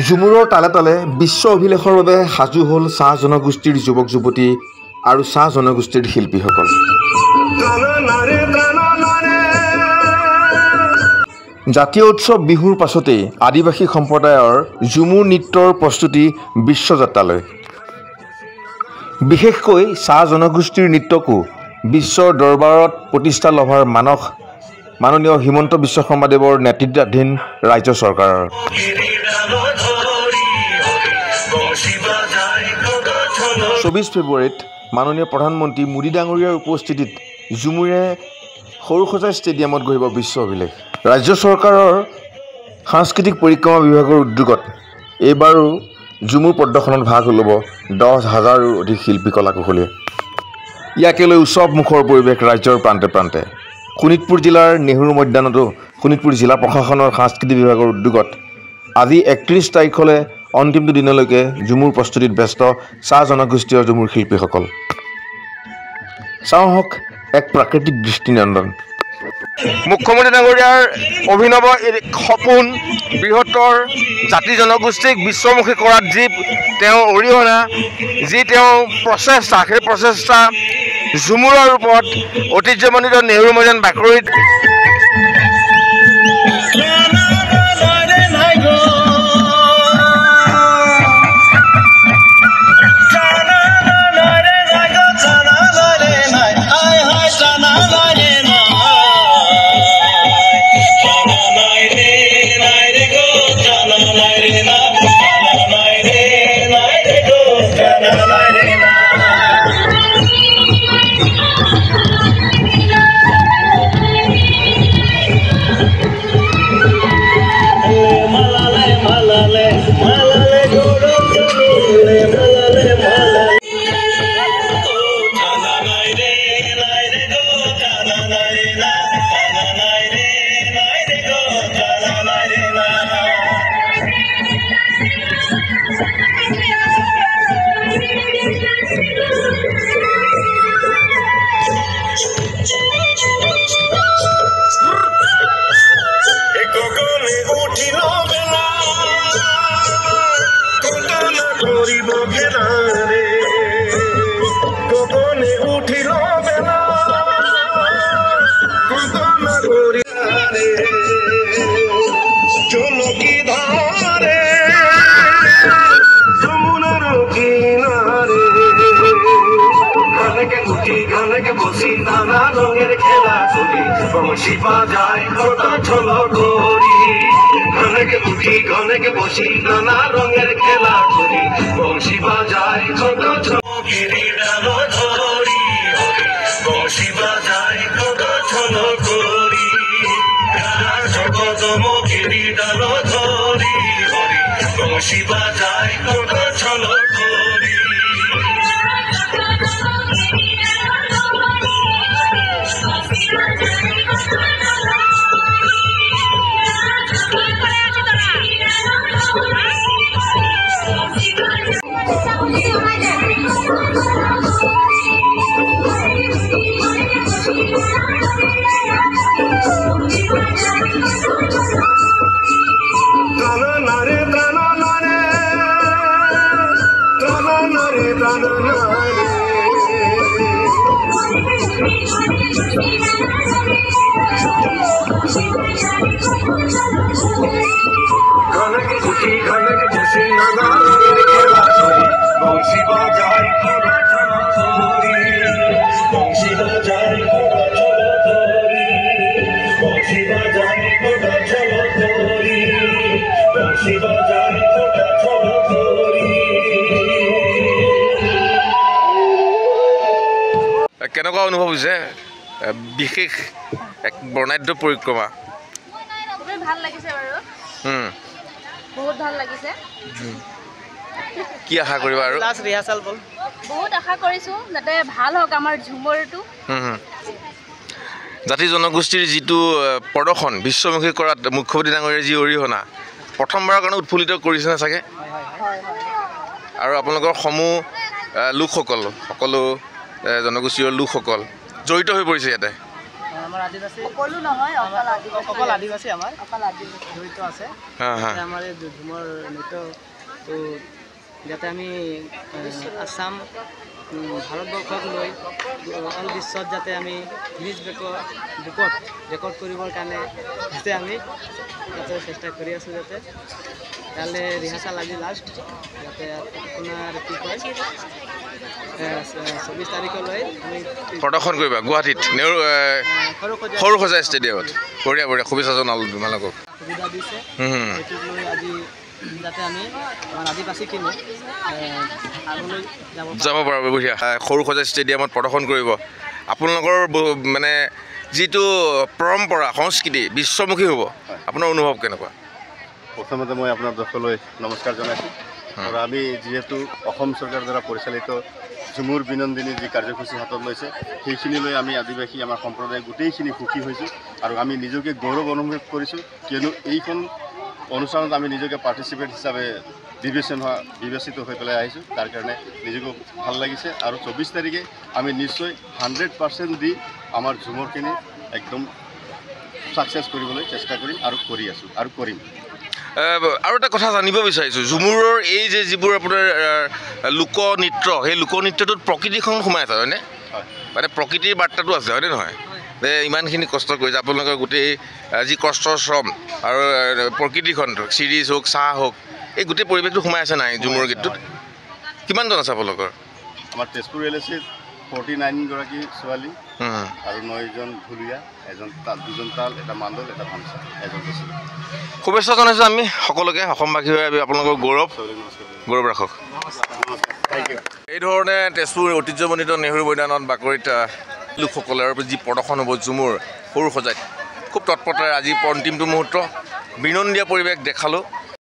ঝুমুৰৰ তালে তালে বিশ্ব অভিলেখৰ বাবে সাজু হ'ল চাহ জনগোষ্ঠীৰ যুৱক যুৱতী আৰু চাহ জনগোষ্ঠীৰ শিল্পীসকল। জাতীয় উৎসৱ বিহুৰ পাছতেই আদিবাসী সম্প্ৰদায়ৰ ঝুমুৰ নৃত্যৰ প্ৰস্তুতি বিশ্বযাত্ৰালৈ। বিশেষকৈ চাহ জনগোষ্ঠীৰ নৃত্যকো বিশ্বৰ দৰবাৰত প্ৰতিষ্ঠা লভাৰ মাননীয় হিমন্ত বিশ্ব শৰ্মাদেৱৰ নেতৃত্বাধীন ৰাজ্য চৰকাৰৰ 24 ফেব্ৰুৱাৰীত মাননীয় প্ৰধানমন্ত্ৰী মোদী ডাঙৰীয়াৰ উপস্থিতিত ঝুমুৰে সৰুসজাই ষ্টেডিয়ামত গঢ়িব বিশ্ব অভিলেখ। ৰাজ্য চৰকাৰৰ সাংস্কৃতিক পৰিক্ৰমা বিভাগৰ উদ্যোগত এইবাৰো ঝুমুৰ প্ৰদৰ্শনত ভাগ ল'ব 10,000ৰো অধিক শিল্পী কলা কুশলীয়ে। ইয়াকে লৈ উৎসৱমুখৰ পৰিৱেশ ৰাজ্যৰ প্ৰান্তে প্ৰান্তে। শোণিতপুৰ জিলাৰ নেহৰু ময়দানতো শোণিতপুৰ জিলা প্ৰশাসনৰ সাংস্কৃতিক বিভাগৰ উদ্যোগত আজি 31 তাৰিখলৈ অন্তিমটো দিনলৈকে ঝুমুৰ প্ৰস্তুতিত ব্যস্ত চাহ জনগোষ্ঠীয় ঝুমুৰ শিল্পীসকল। চাওঁ হওক এক প্ৰাকৃতিক দৃষ্টিনন্দন। মুখ্যমন্ত্ৰী ডাঙৰীয়াৰ অভিনৱ সপোন বৃহত্তৰ জাতি জনগোষ্ঠীক বিশ্বমুখী কৰাত যি তেওঁ অৰিহণা, যি তেওঁ প্ৰচেষ্টা, সেই প্ৰচেষ্টা ঝুমুৰৰ ৰূপত ঐতিহ্যমণ্ডিত নেহৰু ময়দান বাকৰিত নানা রঙের খেলা করি বংশী বাজায় কত ছলো করি ঘনকে উঠি ঘনকে বসি নানা রঙের খেলা করি বংশী বাজায় কত ছলো ডাল ধরি বংশী বাজায় কত ছলো করি জগত মগিরি ডাল ধরি বংশী বাজায় কত ছলো করি ঘনকে উঠি ঘনকে বসি নানা খেলা করি বংশী বাজায় কত ছলো করি বংশী বাজায় কত ছলো করি বংশী বাজায় কত ছলো করি বংশী বাজায় কত ছলো করি। কেনেকুৱা অনুভৱ হৈছে বিশেষ এক বৰ্ণাঢ্য পৰিক্ৰমা? ভাল লাগিছে বাৰু, বহুত ভাল লাগিছে। কি আশা কৰিবা আৰু? ক্লাছ ৰিহাৰ্চেল বল বহুত আশা কৰিছোঁ যাতে ভাল হওক আমাৰ ঝুমুৰটো। জাতি জনগোষ্ঠীৰ যিটো প্ৰদৰ্শন বিশ্বমুখী কৰাত মুখ্যমন্ত্ৰী ডাঙৰীয়াৰ যি অৰিহণা প্ৰথমবাৰৰ কাৰণে উৎফুল্লিত কৰিছেনে চাগে? আৰু আপোনালোকৰ সমূহ লোকসকল, সকলো জনগোষ্ঠীয় লোকসকল জড়িত হৈ পৰিছে ইয়াতে? আমাৰ আদিবাসী সকলো নহয় অকল আদিবাসী অকল আদিবাসী আমাৰ অকল আদিবাসী জড়িত আছে হ্যাঁ হ্যাঁ আমাৰ এই ঝুমৰ নৃত্য তো যাতে আমি আসাম ভাৰতবৰ্ষক লৈ অল বিশ্বত যাতে আমি গিনিজ বুকত ৰেকৰ্ড কৰিবৰ কাৰণে যাতে আমি যাতে চেষ্টা কৰি আছোঁ যাতে কাইলৈ ৰিহাৰ্চেল আজি লাষ্ট যাতে আপোনাৰ কি কয় 24 তাৰিখলৈ আমি প্ৰদৰ্শন কৰিবা গুৱাহাটীত সৰুসজাই ষ্টেডিয়ামত বঢ়িয়া বঢ়িয়া শুভেচ্ছা জনালোঁ তোমালোকক সুবিধা দিছে সেইটোক লৈ আজি যাতে আমি আমাৰ আদিবাসীখিনি আগলৈ যাব পাৰোঁ বঢ়িয়া সৰুসজাই ষ্টেডিয়ামত প্ৰদৰ্শন কৰিব আপোনালোকৰ মানে যিটো পৰম্পৰা সংস্কৃতি বিশ্বমুখী হ'ব আপোনাৰ অনুভৱ কেনেকুৱা প্ৰথমতে মই আপোনাৰ দৰ্শকলৈ নমস্কাৰ জনাইছোঁ আৰু আমি যিহেতু অসম চৰকাৰৰ দ্বাৰা পৰিচালিত ঝুমুৰ বিনন্দিনী যি কাৰ্যসূচী হাতত লৈছে সেইখিনি লৈ আমি আদিবাসী আমাৰ সম্প্ৰদায় গোটেইখিনি সুখী হৈছোঁ আৰু আমি নিজকে গৌৰৱ অনুভৱ কৰিছোঁ কিয়নো এইখন অনুষ্ঠানত আমি নিজকে পাৰ্টিচিপেট হিচাপে বিবেচিত হৈ পেলাই আহিছোঁ তাৰ কাৰণে নিজকে ভাল লাগিছে আৰু 24 তাৰিখে আমি নিশ্চয় 100% দি আমাৰ ঝুমুৰখিনি একদম ছাকচেছ কৰিবলৈ চেষ্টা কৰিম আৰু কৰি আছোঁ আৰু কৰিম আৰু এটা কথা জানিব বিচাৰিছোঁ ঝুমুৰৰ এই যে যিবোৰ আপোনাৰ লোকনৃত্য সেই লোকনৃত্যটোত প্ৰকৃতিখন সোমাই আছে হয়নে মানে প্ৰকৃতিৰ বাৰ্তাটো আছে হয়নে নহয় যে ইমানখিনি কষ্ট কৰিছে আপোনালোকৰ গোটেই যি কষ্টৰ শ্ৰম আৰু প্ৰকৃতিখন চিৰিজ হওক চাহ হওক এই গোটেই পৰিৱেশটো সোমাই আছে নাই ঝুমুৰ গীতটোত কিমানজন আছে আপোনালোকৰ আমাৰ তেজপুৰ LACত 49গৰাকী ছোৱালী আৰু 9জন ঢুলীয়া দুজন তাল এটা মান্দল এটা ভামচা এজন শুভেচ্ছা জনাইছোঁ আমি সকলোকে অসমবাসী হৈ আপোনালোকৰ গৌৰৱ ৰাখক এই ধৰণে তেজপুৰ ঐতিহ্যমণ্ডিত নেহৰু মৈদানত বাকৰিত লোকসকলৰ যি প্ৰদৰ্শন হ'ব ঝুমুৰ সৰুসজাইত খুব তৎপৰতাৰে আজি অন্তিমটো মুহূৰ্ত বিনন্দীয়া পৰিৱেশ দেখালোঁ